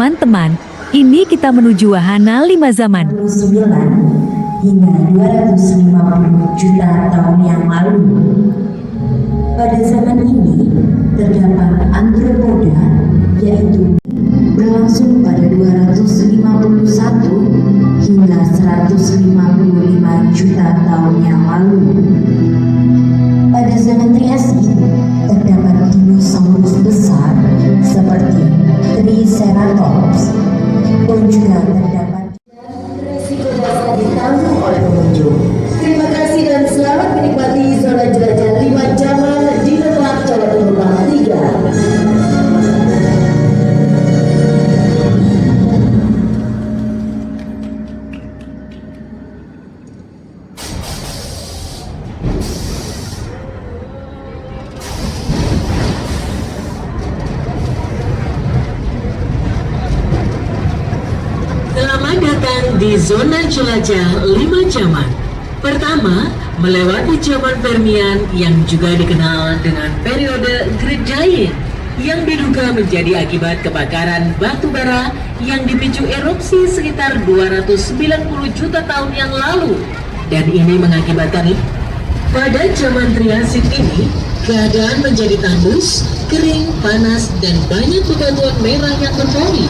Teman-teman, ini kita menuju wahana 5 zaman. 9 hingga 250 juta tahun yang lalu. Pada zaman ini terdapat antropoda, yaitu berlangsung pada 251 hingga 155 juta tahun yang lalu. Pada zaman Triasik terdapat dinosaurus besar seperti Triceratops, dan juga terdapat resiko dasar ditanggung oleh pengunjung. Terima kasih dan selamat menikmati zona jelajah 5 zaman di Lebak, Jawa Timur Barat 3. Selamat datang di zona jelajah 5 zaman. Pertama, melewati zaman Permian yang juga dikenal dengan periode Great Giant, yang diduga menjadi akibat kebakaran batu bara yang dipicu erupsi sekitar 290 juta tahun yang lalu. Dan ini mengakibatkan pada zaman Triasik ini, keadaan menjadi tandus, kering, panas, dan banyak bebatuan merah yang berpori.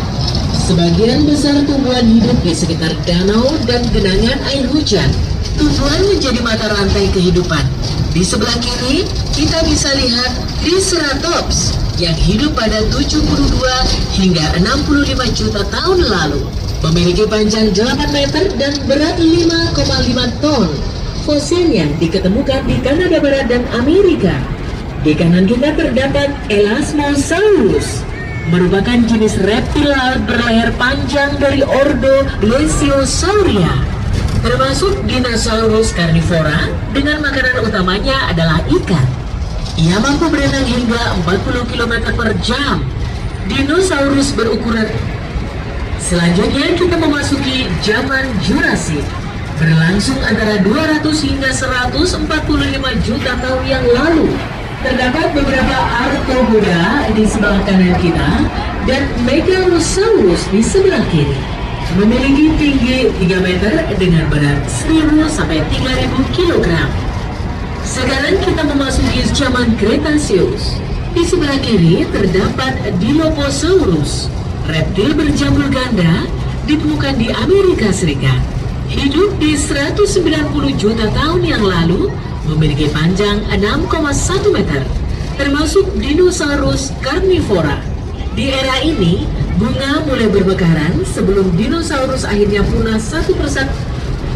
Sebagian besar tumbuhan hidup di sekitar danau dan genangan air hujan. Tumbuhan menjadi mata rantai kehidupan. Di sebelah kiri, kita bisa lihat Triceratops yang hidup pada 72 hingga 65 juta tahun lalu. Memiliki panjang 8 meter dan berat 5,5 ton. Fosilnya diketemukan di Kanada Barat dan Amerika. Di kanan kita terdapat Elasmosaurus, merupakan jenis reptil laut berleher panjang dari ordo Glesiosauria, termasuk dinosaurus karnivora dengan makanan utamanya adalah ikan. Ia mampu berenang hingga 40 km per jam. Dinosaurus berukuran. Selanjutnya kita memasuki zaman Jurassic, berlangsung antara 200 hingga 145 juta tahun yang lalu. Terdapat beberapa arthropoda di sebelah kanan kita dan Megalosaurus di sebelah kiri. Memiliki tinggi 3 meter dengan berat 1000 sampai 3000 kg. Sekarang kita memasuki zaman Cretaceous. Di sebelah kiri terdapat Dilophosaurus, reptil berjambul ganda, ditemukan di Amerika Serikat. Hidup di 190 juta tahun yang lalu, memiliki panjang 6,1 meter, termasuk dinosaurus karnivora. Di era ini, bunga mulai bermekaran sebelum dinosaurus akhirnya punah satu persatu.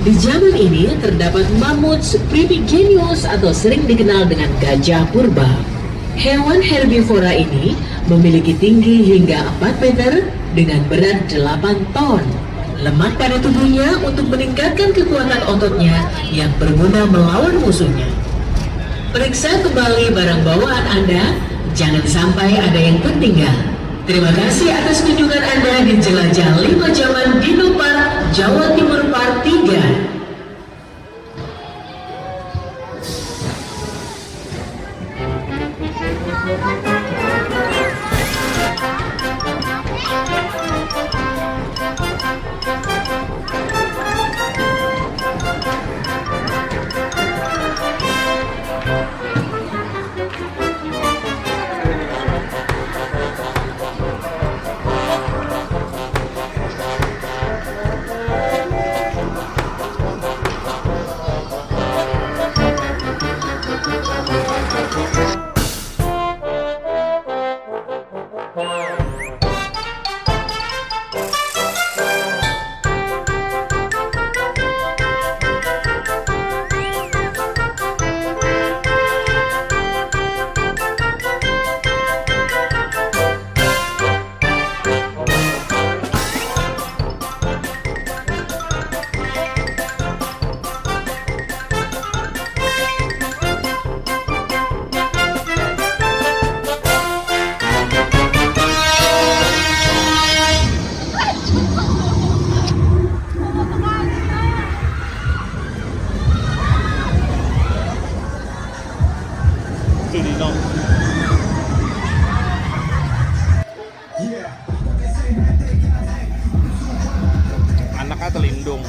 Di zaman ini terdapat mammuts primigenius atau sering dikenal dengan gajah purba. Hewan herbivora ini memiliki tinggi hingga 4 meter dengan berat 8 ton. Lemak pada tubuhnya untuk meningkatkan kekuatan ototnya yang berguna melawan musuhnya. Periksa kembali barang bawaan Anda, jangan sampai ada yang tertinggal. Terima kasih atas kunjungan Anda di Jelajah 5 Zaman Dino Park, Jawa Timur Part 3. mereka terlindung.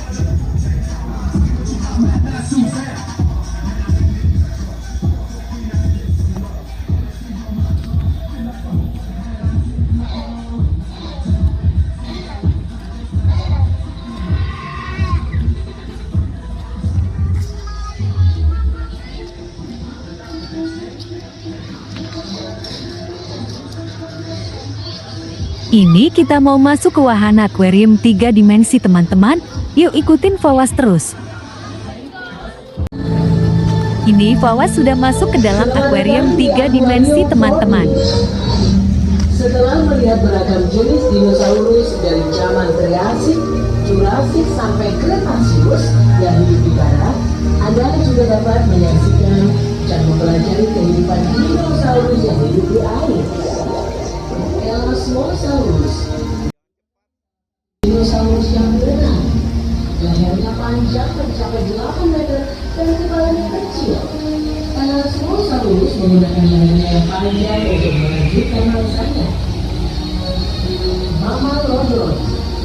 Ini kita mau masuk ke wahana akuarium 3 dimensi teman-teman. Yuk ikutin Fawaz terus. Ini Fawaz sudah masuk ke dalam akuarium 3 dimensi teman-teman. Setelah melihat beragam jenis dinosaurus dari zaman Triasik, Jurassik sampai Kretasius yang hidup di darat, Anda juga dapat menyaksikan dan mempelajari kehidupan dinosaurus yang hidup di air. Elasmosaurus, dinosaurus yang berenang, lehernya panjang mencapai 8 meter dan kepalanya kecil. Elasmosaurus menggunakan lehernya yang panjang untuk melanjutkan mangsanya. Mamalodon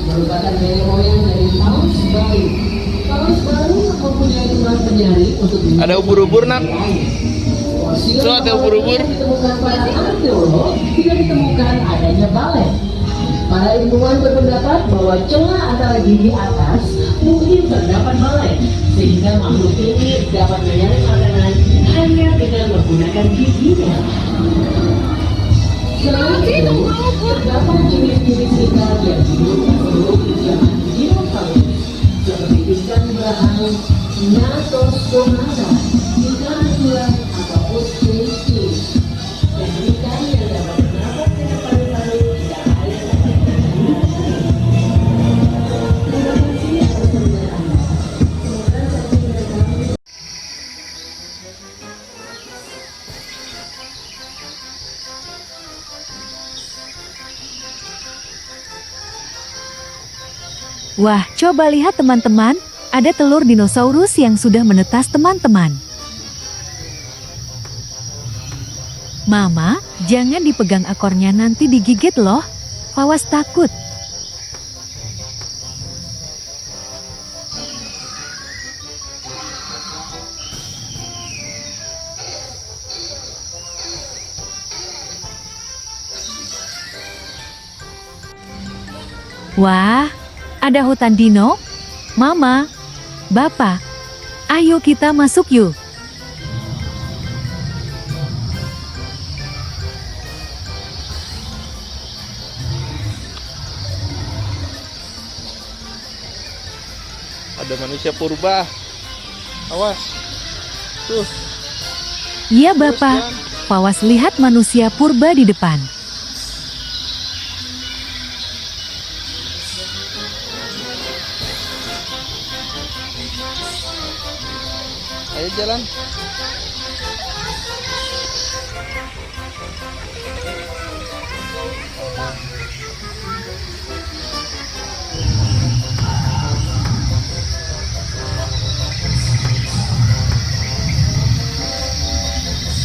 merupakan nenek moyang dari paus baru. Paus baru mempunyai tulang penyaring untuk Ada ubur-ubur, Nak. fosil Tuh, ada ubur-ubur. yang ditemukan para arkeolog tidak ditemukan adanya balet. Para ilmuwan berpendapat bahwa celah antara gigi atas mungkin terdapat balet, sehingga makhluk ini dapat menyaring makanan hanya dengan menggunakan giginya. Selain itu, terdapat jenis-jenis ikan yang hidup sebelum zaman dinosaurus, seperti ikan berahang, Natostomata, ikan tulang atau Ostrich, dan ikan yang dapat bernafas dengan paru-paru dan air. Terima kasih atas penonton Anda. Semoga sesi mereka Wah, coba lihat teman-teman. Ada telur dinosaurus yang sudah menetas teman-teman. Mama, jangan dipegang ekornya nanti digigit loh. Fawaz takut. Wah, ada hutan dino. Mama, Bapak, ayo kita masuk yuk. Ada manusia purba. Awas. Tuh. Iya Bapak, Fawaz lihat manusia purba di depan. Ayo jalan.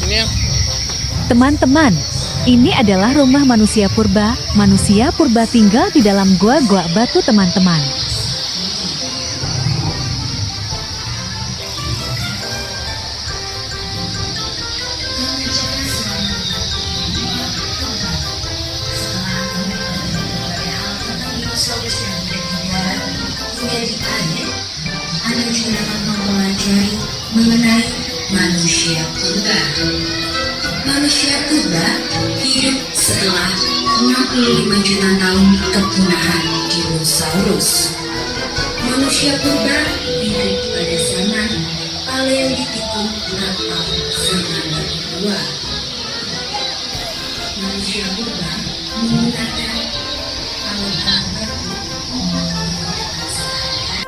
Ini ya. Teman-teman, ini adalah rumah manusia purba. Manusia purba tinggal di dalam gua-gua batu teman-teman. Anda juga dapat mempelajari mengenai manusia purba. Manusia purba hidup setelah 65 juta tahun kepunahan dinosaurus. Manusia purba hidup pada zaman Paleolitikum atau zaman berdua. Manusia purba menggunakan alat-alat batu menggunakan sehari-hari.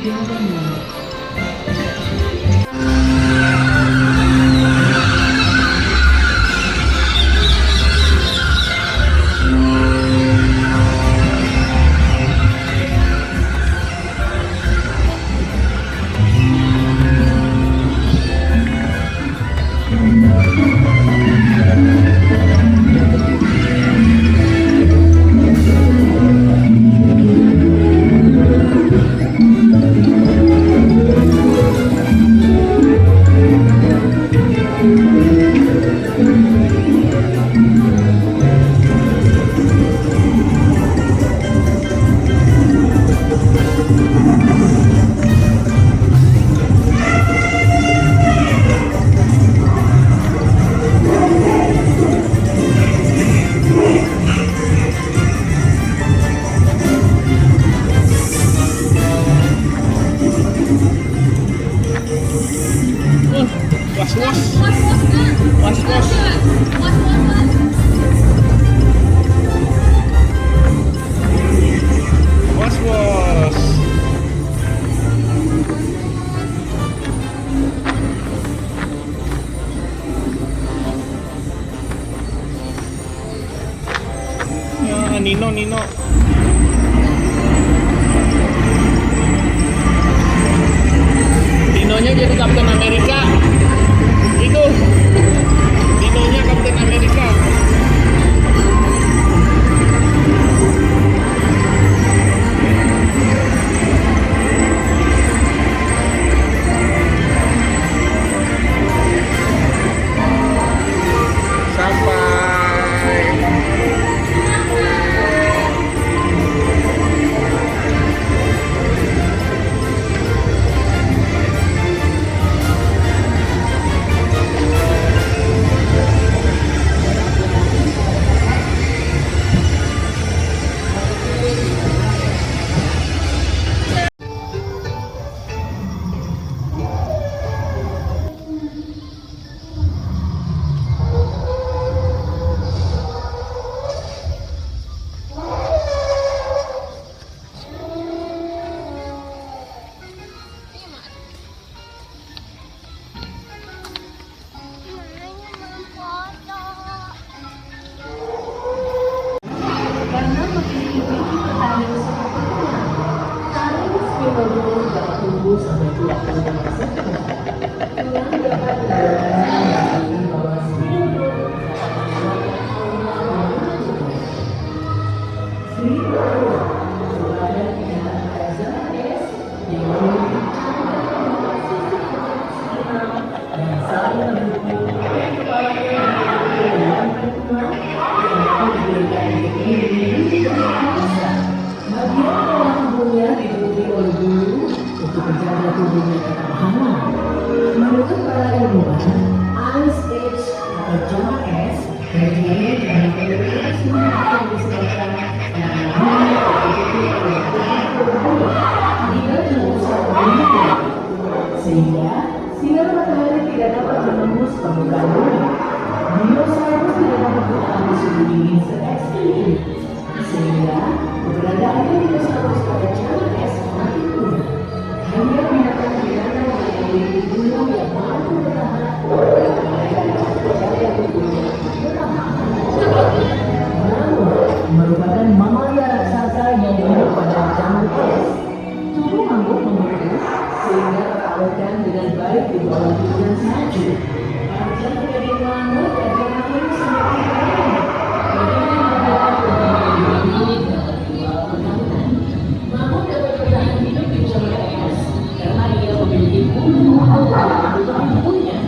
Ya, Nino. Ninonya jadi Kapten Amerika. Itu. Ninonya Kapten Amerika. Sampai. Menurut para ilmuwan, Ice Age atau zaman es terjadi karena penurunan suhu yang disebabkan karena bumi tidak mengusap bumi sehingga sinar matahari tidak dapat menembus permukaan bumi. Dinosaurus tidak dapat bertahan di suhu dingin se-ekstrim ini, sehingga keberadaannya dinosaurus pada zaman es semakin mudah. Hanya binatang-binatang yang memiliki bulu yang mampu bertahan namun merupakan mamalia raksasa yang hidup pada zaman es. Tubuh mangrove membentuk sehingga teralirkan dengan baik di bawah guguran salju. Panjang menjadi mangrove dan berakhir semakin kaya. Bagaimana membuat perkembangan hidup dapat dua perkawinan. Mangrove dapat bertahan hidup di zaman es karena ia memiliki bulu yang tubuhnya.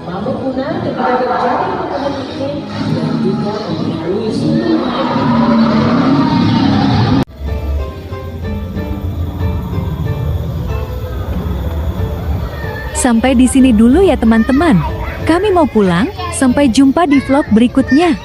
Mangrove punah ketika terjadi perubahan iklim dan juga mempengaruhi suhu air. Sampai di sini dulu ya teman-teman. Kami mau pulang, sampai jumpa di vlog berikutnya.